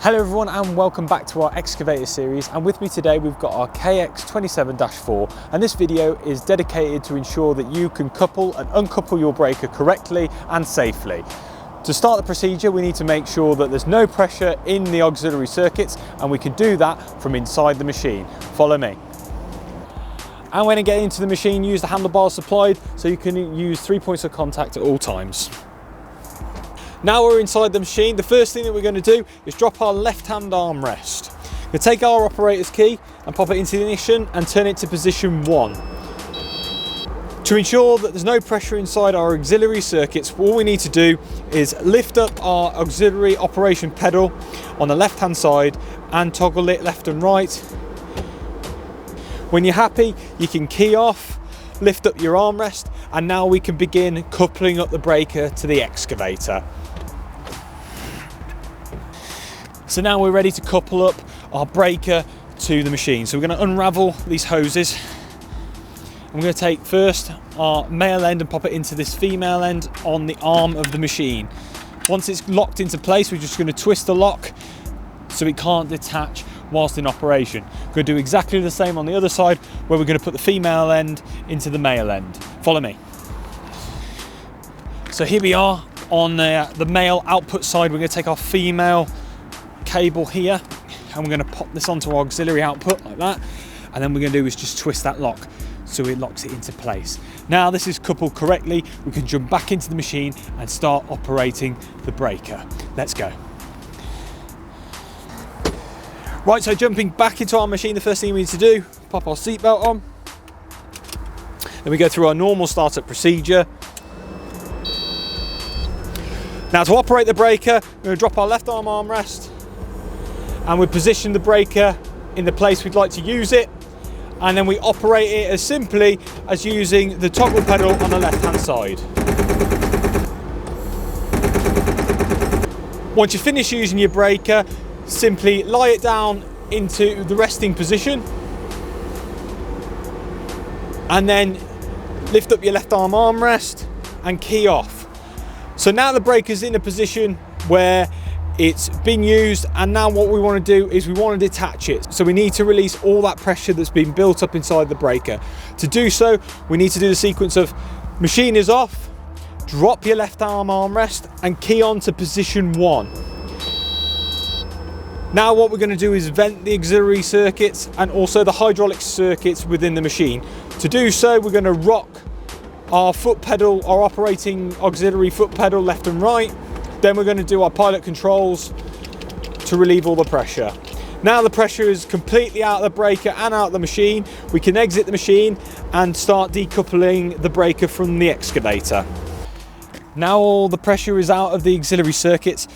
Hello everyone and welcome back to our Excavator series, and with me today we've got our KX27-4, and this video is dedicated to ensure that you can couple and uncouple your breaker correctly and safely. To start the procedure we need to make sure that there's no pressure in the auxiliary circuits, and we can do that from inside the machine. Follow me. And when you get into the machine, use the handlebars supplied so you can use 3 points of contact at all times. Now we're inside the machine, the first thing that we're going to do is drop our left-hand armrest. We're going to take our operator's key and pop it into the ignition and turn it to position 1. To ensure that there's no pressure inside our auxiliary circuits, all we need to do is lift up our auxiliary operation pedal on the left-hand side and toggle it left and right. When you're happy, you can key off, lift up your armrest, and now we can begin coupling up the breaker to the excavator. So now we're ready to couple up our breaker to the machine. So we're going to unravel these hoses. I'm going to take first our male end and pop it into this female end on the arm of the machine. Once it's locked into place, we're just going to twist the lock so it can't detach whilst in operation. We're going to do exactly the same on the other side, where we're going to put the female end into the male end. Follow me. So here we are on the male output side. We're going to take our female cable here and we're going to pop this onto our auxiliary output like that, and then we're going to do is just twist that lock so it locks it into place. Now this is coupled correctly, we can jump back into the machine and start operating the breaker. Let's go. Right, so jumping back into our machine, the first thing we need to do, pop our seatbelt on. Then we go through our normal startup procedure. Now to operate the breaker, we're going to drop our left arm armrest and we position the breaker in the place we'd like to use it, and then we operate it as simply as using the toggle pedal on the left hand side. Once you finish using your breaker, simply lie it down into the resting position and then lift up your left arm armrest and key off. So now the breaker's in a position where it's been used, and now what we want to do is we want to detach it. So we need to release all that pressure that's been built up inside the breaker. To do so, we need to do the sequence of machine is off, drop your left arm armrest and key on to position 1. Now what we're going to do is vent the auxiliary circuits and also the hydraulic circuits within the machine. To do so, we're going to rock our foot pedal, our operating auxiliary foot pedal left and right. Then we're going to do our pilot controls to relieve all the pressure. Now the pressure is completely out of the breaker and out of the machine, we can exit the machine and start decoupling the breaker from the excavator. Now all the pressure is out of the auxiliary circuits.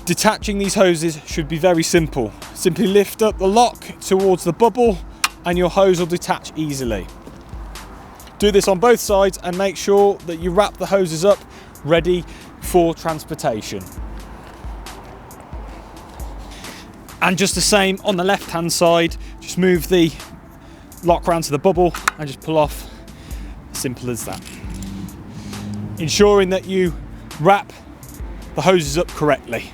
Detaching these hoses should be very simple. Simply lift up the lock towards the bubble and your hose will detach easily. Do this on both sides and make sure that you wrap the hoses up ready for transportation. And just the same on the left hand side, just move the lock round to the bubble and just pull off. Simple as that. Ensuring that you wrap the hoses up correctly.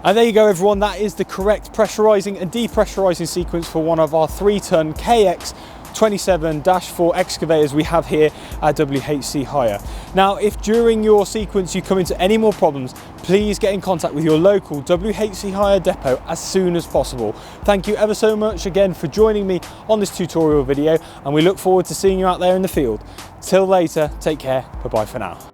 And there you go everyone, that is the correct pressurizing and depressurizing sequence for one of our 3-ton KX27-4 excavators we have here at WHC Hire. Now if during your sequence you come into any more problems, please get in contact with your local WHC Hire depot as soon as possible. Thank you ever so much again for joining me on this tutorial video, and we look forward to seeing you out there in the field. Till later, take care, bye bye for now.